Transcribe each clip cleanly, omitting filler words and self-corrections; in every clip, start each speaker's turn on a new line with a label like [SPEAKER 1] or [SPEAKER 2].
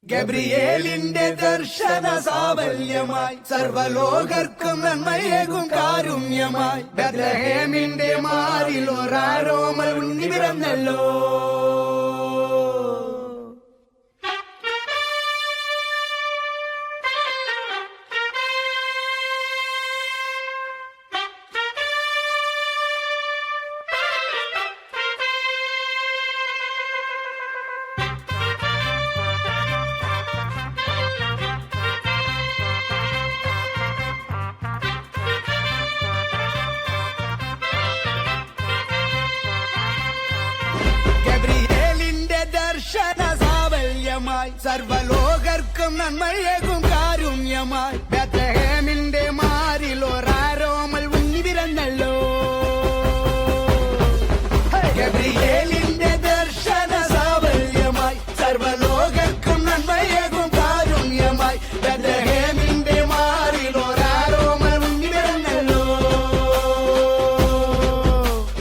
[SPEAKER 1] ഗബ്രിയേലിന്റെ ദർശന സാവല്യമായി സർവലോകർക്കും നന്മയേകും കാരുണ്യമായി ബത്ലഹേമിന്റെ മാറിൽ ഒരാരോമൽ ഉണ്ണി പിറന്നല്ലോ. സർവലോകർക്കും നന്മയേകും കാരുണ്യമായി ബത്ലഹേമിന്റെ മാറിൽ ഒരാരോമൽ ഉണ്ണി പിറന്നല്ലോ. ഗബ്രിയേലിന്റെ ദർശന സാവല്യമായി സർവലോകർക്കും നന്മയേകും കാരുണ്യമായി ബത്ലഹേമിന്റെ മാറിൽ ഒരാരോമൽ ഉണ്ണി പിറന്നല്ലോ.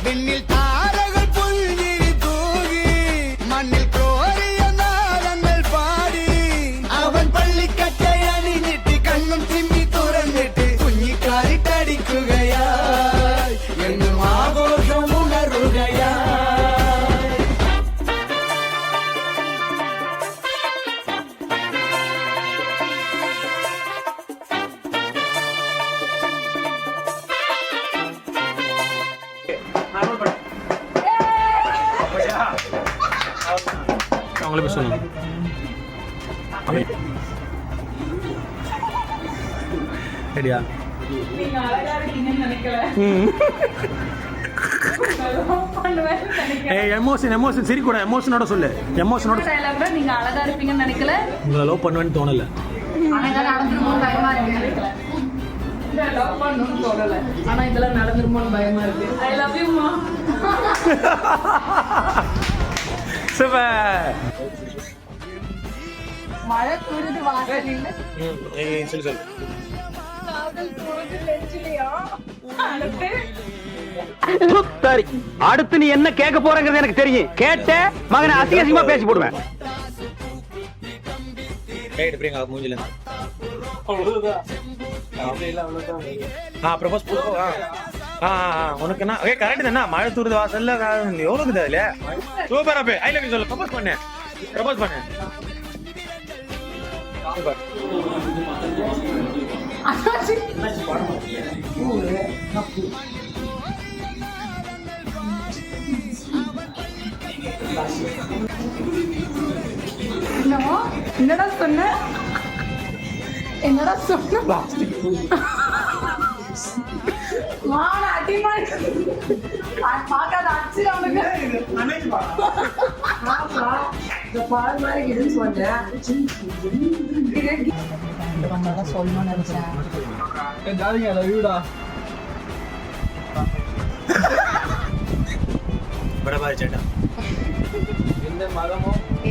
[SPEAKER 1] വിണ്ണിൽ താരകൾ പുൽഞ്ഞിരി തൂകി മണ്ണിൽ
[SPEAKER 2] அவங்களே பேசுவாங்க. ரெடியா? எமோஷன் சிரிக்கூட எமோஷனோட சொல்லு. எமோஷனோட
[SPEAKER 3] நீங்க அழகா இருப்பீங்கன்னு நினைக்கல.
[SPEAKER 2] உங்களை லவ் பண்ணுவேன்னு தோணல.
[SPEAKER 3] ஆனா இதெல்லாம் நடந்துருமோன்னு பயமா இருக்கு. ஐ லவ் யூ மா.
[SPEAKER 2] சூப்பர்.
[SPEAKER 3] மழை தூருது வாசலில்.
[SPEAKER 2] சொல்லு.
[SPEAKER 3] காதல் தூருது நெஞ்சிலையா?
[SPEAKER 4] சரி, அடுத்து நீ என்ன கேட்க போறங்கிறது எனக்கு தெரியும். கேட்ட மகனை அசிங்கமா பேசி போடுவேன்.
[SPEAKER 2] மூஞ்சில உனக்கு என்ன கரெக்ட் தானே? மழை தூருது வாசல்ல எவ்வளவு அதுல சூப்பரா போய் ஐ லவ் யூ சொல்லு. ப்ரப்போஸ் பண்ணு.
[SPEAKER 3] என்னடா சொன்ன? சொல்லணும்னு நினைச்சேன்.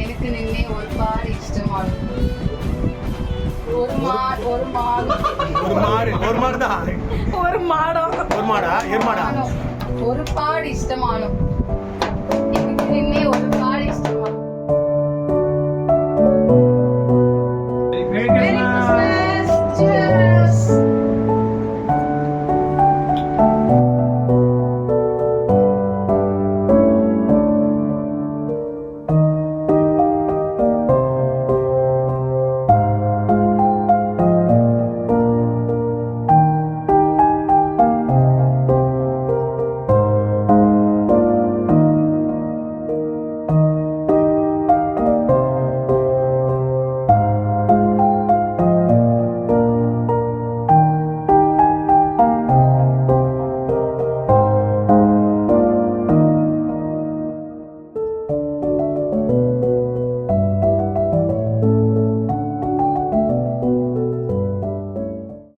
[SPEAKER 3] எனக்கு நின்னே ഒരുപാട് ഇഷ്ടമാണ്. ഒരുപാട് ഇഷ്ടമാണ്.